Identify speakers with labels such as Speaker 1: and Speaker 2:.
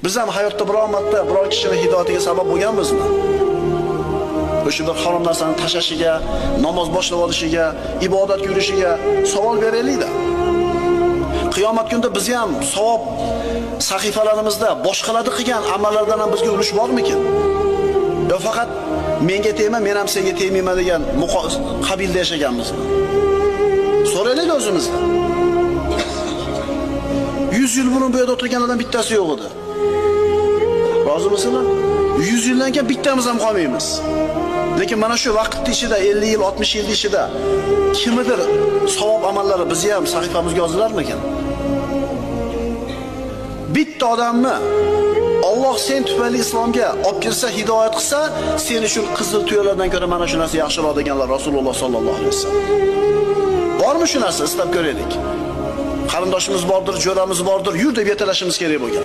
Speaker 1: Biz ham hayotda biror marta biror kishining hidoyatiga sabab bo'lganmizmi? O'sha bir harom narsani tashlashiga, namoz boshlab olishiga, ibodatga yurishiga savol beraylik-da. Qiyomat kunida biz ham savob sahifalarimizda boshqalarning qilgan amallardan ham bizga ulush bormikin? Yo faqat menga tegma, men ham senga tegmayman degan qabilda yashaganmizmi? So'raylik o'zimizdan. 100 yil burun bu yerda o'tirganlardan bittasi yo'q edi. Rozimisizlar? 100 yildan keyin bittamiz ham qolmaymiz. Lekin mana shu vaqt ichida 50 yil, 60 yil ichida kimdir savob amallari bizni ham sahifamizga yozilarmikan? Bitta odamni Alloh sen tufayli islomga olib kirsa, hidoyat qilsa, seni shu qizil tuyalardan ko'ra mana shu narsa yaxshiroq deganlar Rasululloh sallallohu alayhi vasallam. Bormi shu narsa? Istab ko'raylik. Qarindoshimiz bordir, jo'ramiz bordir, yur deb yetalashimiz kerak bo'lgan.